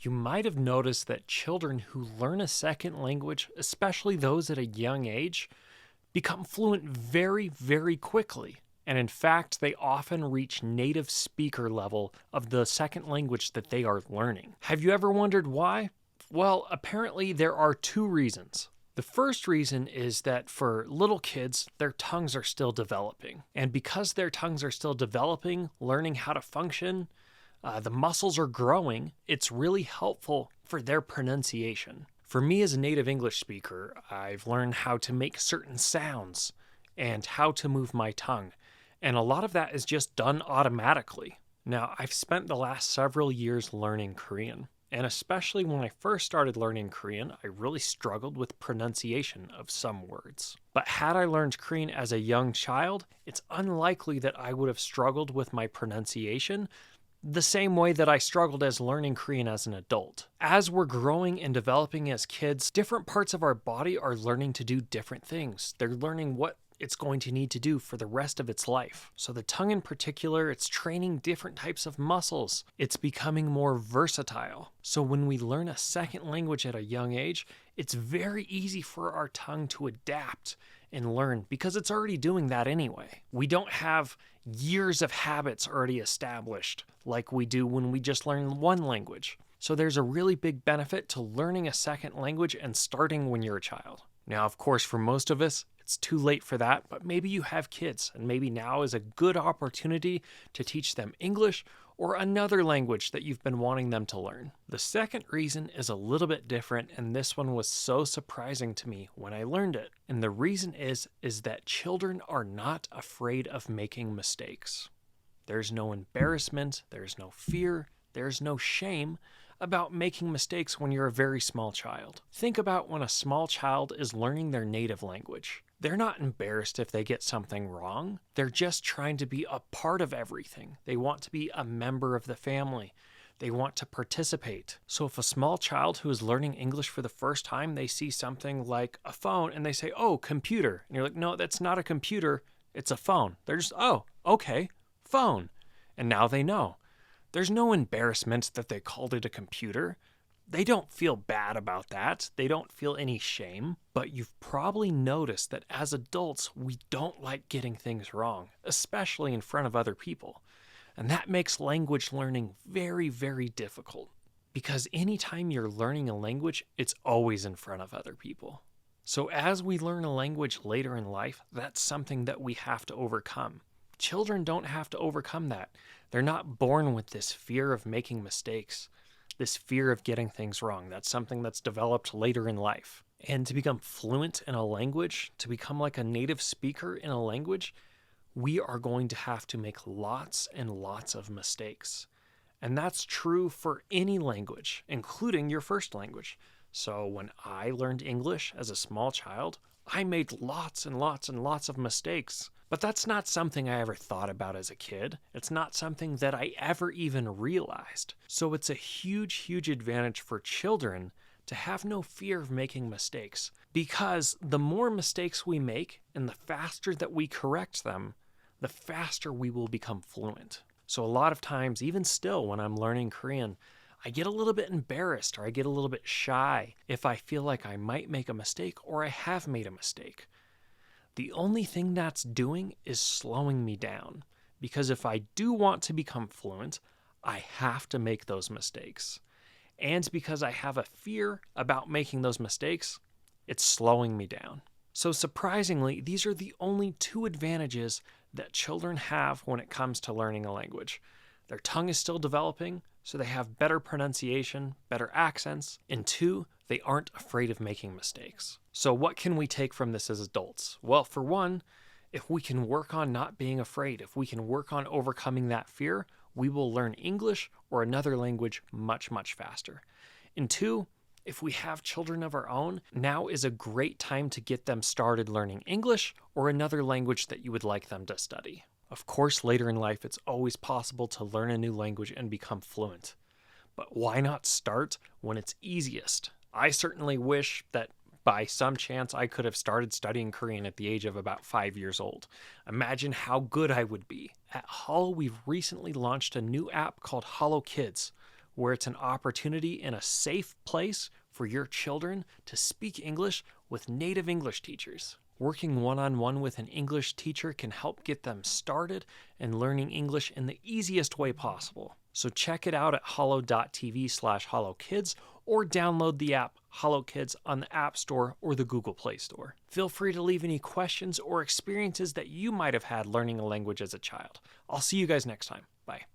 You might have noticed that children who learn a second language, especially those at a young age, become fluent very, very quickly. And in fact, they often reach native speaker level of the second language that they are learning. Have you ever wondered why? Well, apparently there are two reasons. The first reason is that for little kids, their tongues are still developing. And because their tongues are still developing, learning how to function, the muscles are growing, it's really helpful for their pronunciation. For me as a native English speaker, I've learned how to make certain sounds and how to move my tongue. And a lot of that is just done automatically. Now, I've spent the last several years learning Korean. And especially when I first started learning Korean, I really struggled with pronunciation of some words. But had I learned Korean as a young child, it's unlikely that I would have struggled with my pronunciation the same way that I struggled as learning Korean as an adult. As we're growing and developing as kids, different parts of our body are learning to do different things. They're learning what it's going to need to do for the rest of its life. So the tongue in particular, it's training different types of muscles. It's becoming more versatile. So when we learn a second language at a young age, it's very easy for our tongue to adapt and learn because it's already doing that anyway. We don't have years of habits already established like we do when we just learn one language. So there's a really big benefit to learning a second language and starting when you're a child. Now, of course, for most of us, it's too late for that, but maybe you have kids, and maybe now is a good opportunity to teach them English or another language that you've been wanting them to learn. The second reason is a little bit different, and this one was so surprising to me when I learned it. And the reason is that children are not afraid of making mistakes. There's no embarrassment, there's no fear, there's no shame about making mistakes when you're a very small child. Think about when a small child is learning their native language. They're not embarrassed if they get something wrong. They're just trying to be a part of everything. They want to be a member of the family. They want to participate. So if a small child who is learning English for the first time, they see something like a phone and they say, "Oh, computer." And you're like, "No, that's not a computer. It's a phone." They're just, "Oh, okay, phone." And now they know. There's no embarrassment that they called it a computer. They don't feel bad about that. They don't feel any shame. But you've probably noticed that as adults, we don't like getting things wrong, especially in front of other people. And that makes language learning very, very difficult. Because anytime you're learning a language, it's always in front of other people. So as we learn a language later in life, that's something that we have to overcome. Children don't have to overcome that. They're not born with this fear of making mistakes, this fear of getting things wrong. That's something that's developed later in life. And to become fluent in a language, to become like a native speaker in a language, we are going to have to make lots and lots of mistakes. And that's true for any language, including your first language. So when I learned English as a small child, I made lots and lots and lots of mistakes. But that's not something I ever thought about as a kid. It's not something that I ever even realized. So it's a huge, huge advantage for children to have no fear of making mistakes. Because the more mistakes we make and the faster that we correct them, the faster we will become fluent. So a lot of times, even still when I'm learning Korean, I get a little bit embarrassed or I get a little bit shy if I feel like I might make a mistake or I have made a mistake. The only thing that's doing is slowing me down, because if I do want to become fluent, I have to make those mistakes. And because I have a fear about making those mistakes, it's slowing me down. So surprisingly, these are the only two advantages that children have when it comes to learning a language. Their tongue is still developing, so they have better pronunciation, better accents, and two, they aren't afraid of making mistakes. So what can we take from this as adults? Well, for one, if we can work on not being afraid, if we can work on overcoming that fear, we will learn English or another language much, much faster. And two, if we have children of our own, now is a great time to get them started learning English or another language that you would like them to study. Of course, later in life, it's always possible to learn a new language and become fluent. But why not start when it's easiest? I certainly wish that by some chance I could have started studying Korean at the age of about 5 years old. Imagine how good I would be. At Holo, we've recently launched a new app called Holo Kids, where it's an opportunity and a safe place for your children to speak English with native English teachers. Working one-on-one with an English teacher can help get them started and learning English in the easiest way possible. So check it out at hollow.tv/hollowkids or download the app Hollow Kids on the App Store or the Google Play Store. Feel free to leave any questions or experiences that you might have had learning a language as a child. I'll see you guys next time. Bye.